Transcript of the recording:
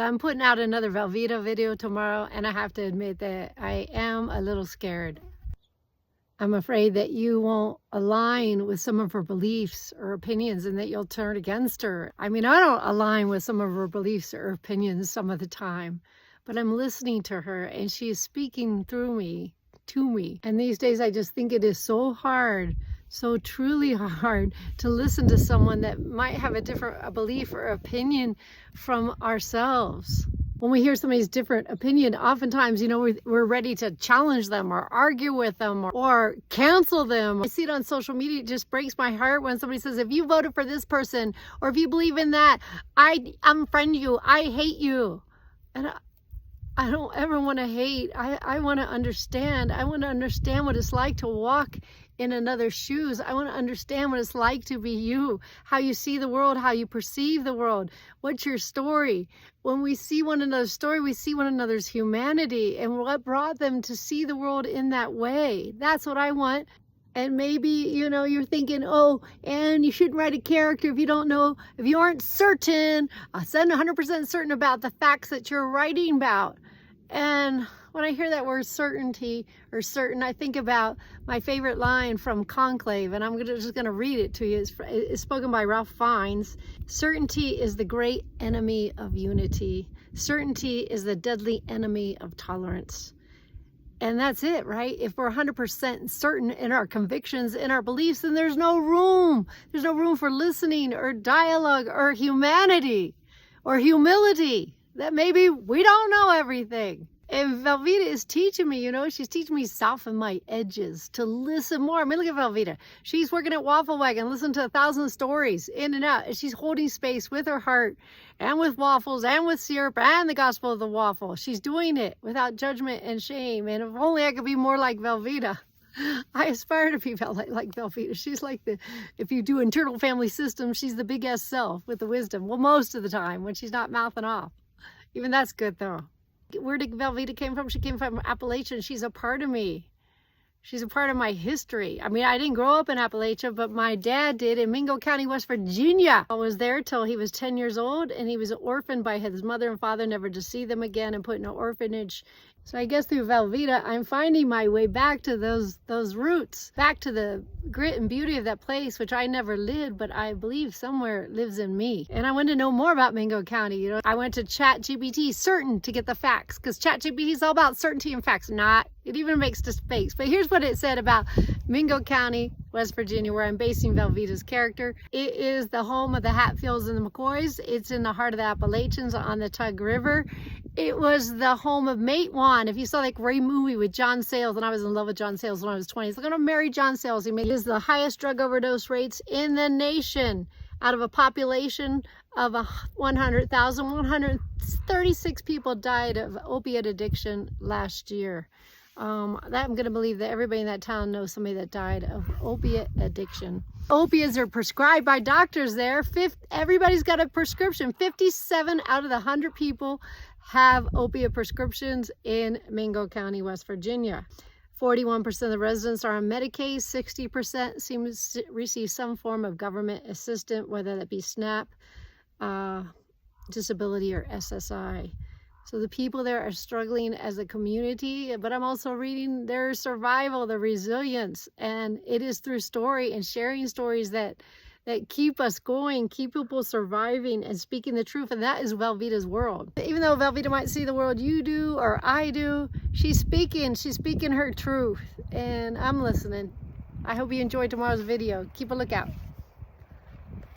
I'm putting out another Velveeta video tomorrow, and I have to admit that I am a little scared. I'm afraid that you won't align with some of her beliefs or opinions and that you'll turn against her. I mean, I don't align with some of her beliefs or opinions some of the time, but I'm listening to her and she is speaking through me, to me. And these days I just think it is so hard, so truly hard to listen to someone that might have a different belief or opinion from ourselves. When we hear somebody's different opinion, oftentimes, you know, we're ready to challenge them or argue with them or cancel them. I see it on social media. It just breaks my heart when somebody says, if you voted for this person or if you believe in that, I unfriend you, I hate you. And I don't ever want to hate. I want to understand. I want to understand what it's like to walk in another's shoes. I want to understand what it's like to be you, how you see the world, how you perceive the world. What's your story? When we see one another's story, we see one another's humanity and what brought them to see the world in that way. That's what I want. And maybe, you know, you're thinking, oh, and you shouldn't write a character if you don't know, if you aren't certain, 100% certain about the facts that you're writing about. And when I hear that word certainty or certain, I think about my favorite line from Conclave, and I'm just going to read it to you. It's spoken by Ralph Fiennes. Certainty is the great enemy of unity. Certainty is the deadly enemy of tolerance. And that's it, right? If we're 100% certain in our convictions, in our beliefs, then there's no room. There's no room for listening or dialogue or humanity or humility. That maybe we don't know everything. And Velveeta is teaching me, you know, she's teaching me soften my edges, to listen more. I mean, look at Velveeta. She's working at Waffle Wagon, listening to 1,000 stories in and out. And she's holding space with her heart and with waffles and with syrup and the gospel of the waffle. She's doing it without judgment and shame. And if only I could be more like Velveeta. I aspire to be like Velveeta. She's like if you do internal family systems, she's the big S self with the wisdom. Well, most of the time when she's not mouthing off. Even that's good though. Where did Velveeta came from? She came from Appalachia. She's a part of me. She's a part of my history. I mean, I didn't grow up in Appalachia, but my dad did in Mingo County, West Virginia. I was there till he was 10 years old, and he was orphaned by his mother and father, never to see them again, and put in an orphanage. So I guess through Velveeta, I'm finding my way back to those roots, back to the grit and beauty of that place, which I never lived, but I believe somewhere lives in me. And I wanted to know more about Mingo County. You know, I went to ChatGPT, certain to get the facts, because ChatGPT is all about certainty and facts. Not, it even makes mistakes. But here's what it said about Mingo County, West Virginia, where I'm basing Velveeta's character. It is the home of the Hatfields and the McCoys. It's in the heart of the Appalachians on the Tug River. It was the home of Matewan. If you saw like Ray movie with John Sayles, and I was in love with John Sayles when I was 20. So I'm going to marry John Sayles. He is the highest drug overdose rates in the nation. Out of a population of 100,000, 136 people died of opiate addiction last year. I'm going to believe that everybody in that town knows somebody that died of opiate addiction. Opiates are prescribed by doctors there. Everybody's got a prescription. 57 out of the 100 people have opiate prescriptions in Mingo County, West Virginia. 41% of the residents are on Medicaid. 60% seem to receive some form of government assistance, whether that be SNAP, disability, or SSI. So the people there are struggling as a community, but I'm also reading their survival, their resilience, and it is through story and sharing stories that keep us going, keep people surviving and speaking the truth, and that is Velveeta's world. Even though Velveeta might see the world you do or I do, she's speaking her truth, and I'm listening. I hope you enjoyed tomorrow's video. Keep a lookout.